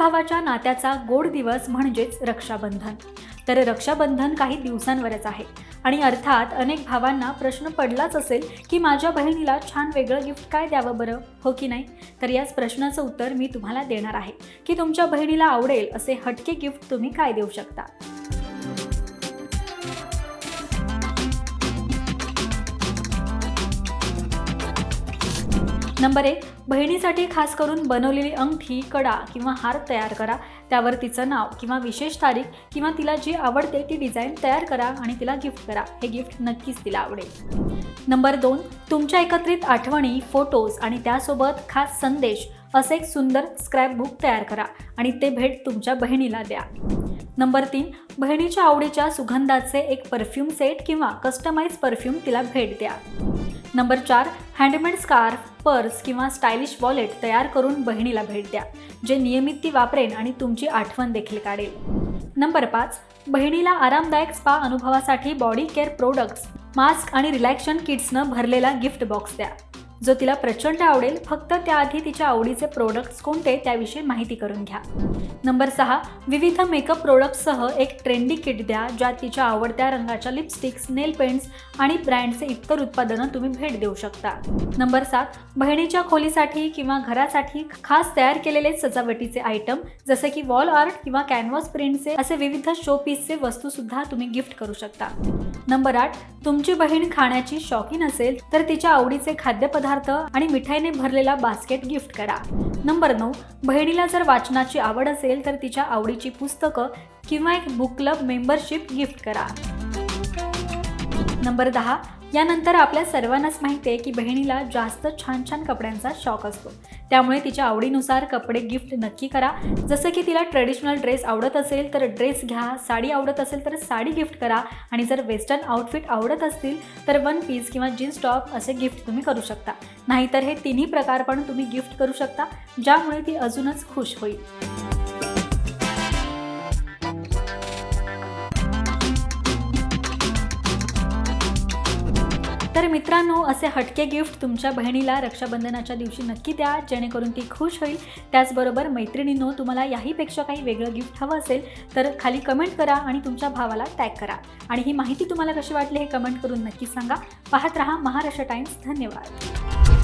भावाच्या नात्याचा गोड दिवस म्हणजेच रक्षाबंधन. तर रक्षाबंधन काही दिवसांवरच आहे आणि अर्थात अनेक भावांना प्रश्न पडलाच असेल की माझ्या बहिणीला छान वेगळं गिफ्ट काय द्यावं बरं, हो की नाही? तर याच प्रश्नाचं उत्तर मी तुम्हाला देणार आहे की तुमच्या बहिणीला आवडेल असे हटके गिफ्ट तुम्ही काय देऊ शकता. नंबर 1, बहिणीसाठी खास करून बनवलेली अंगठी, कडा किंवा हार तयार करा. त्यावर तिचं नाव किंवा विशेष तारीख किंवा तिला जी आवडते ती डिझाईन तयार करा आणि तिला गिफ्ट करा. हे गिफ्ट नक्कीच तिला आवडेल. नंबर 2, तुमच्या एकत्रित आठवणी, फोटोज आणि त्यासोबत खास संदेश असे एक सुंदर स्क्रॅपबुक तयार करा आणि ते भेट तुमच्या बहिणीला द्या. नंबर 3, बहिणीच्या आवडीच्या सुगंधाचे एक परफ्यूम सेट किंवा कस्टमाइज परफ्यूम तिला भेट द्या. नंबर 4, हँडमेड स्कार्फ, पर्स किंवा स्टायलिश वॉलेट तयार करून बहिणीला भेट द्या, जे नियमित ती वापरेन आणि तुमची आठवण देखील काढेल. नंबर 5, बहिणीला आरामदायक स्पा अनुभवासाठी बॉडी केअर प्रोडक्ट्स, मास्क आणि रिलॅक्शन किट्सनं भरलेला गिफ्ट बॉक्स द्या, जो तिला प्रचंड आवडेल. फक्त त्याआधी तिच्या आवडीचे प्रोडक्ट्स कोणते त्याविषयी माहिती करून घ्या. नंबर 6, विविध मेकअप प्रोडक्ट्ससह एक ट्रेंडी किट द्या, ज्यात तिच्या आवडत्या रंगाच्या लिपस्टिक्स, नेल पेंट्स आणि ब्रँडचे इतर उत्पादनं तुम्ही भेट देऊ शकता. नंबर 7, बहिणीच्या खोलीसाठी किंवा घरासाठी खास तयार केलेले सजावटीचे आयटम जसे की वॉल आर्ट किंवा कॅनव्हास प्रिंटचे असे विविध शो पीसचे वस्तूसुद्धा तुम्ही गिफ्ट करू शकता. नंबर 8, तुमची बहीण खाण्याची शौकीन असेल तर तिच्या आवडीचे खाद्यपदार्थ आणि मिठाईने भरलेला बास्केट गिफ्ट करा. नंबर 9, बहिणीला जर वाचनाची आवड असेल तर तिच्या आवडीची पुस्तकं किंवा एक बुक क्लब मेंबरशिप गिफ्ट करा. नंबर 10, यानंतर आपल्या सर्वांनाच माहिती आहे की बहिणीला जास्त छान छान कपड्यांचा शौक असतो. त्यामुळे तिच्या आवडीनुसार कपडे गिफ्ट नक्की करा. जसं की तिला ट्रेडिशनल ड्रेस आवडत असेल तर ड्रेस घ्या, साडी आवडत असेल तर साडी गिफ्ट करा आणि जर वेस्टर्न आउटफिट आवडत असतील तर वन पीस किंवा जीन्स टॉप असे गिफ्ट तुम्ही करू शकता. नाहीतर हे तिन्ही प्रकार पण तुम्ही गिफ्ट करू शकता, ज्यामुळे ती अजूनच खुश होईल. तर मित्रांनो, असे हटके गिफ्ट तुमच्या बहिणीला रक्षाबंधनाच्या दिवशी नक्की द्या, जेणेकरून ती खुश होईल. त्याचबरोबर मैत्रिणींनो, तुम्हाला याहीपेक्षा काही वेगळं गिफ्ट हवं असेल तर खाली कमेंट करा आणि तुमच्या भावाला टॅग करा. आणि ही माहिती तुम्हाला कशी वाटली हे कमेंट करून नक्की सांगा. पाहत रहा महाराष्ट्र टाइम्स. धन्यवाद.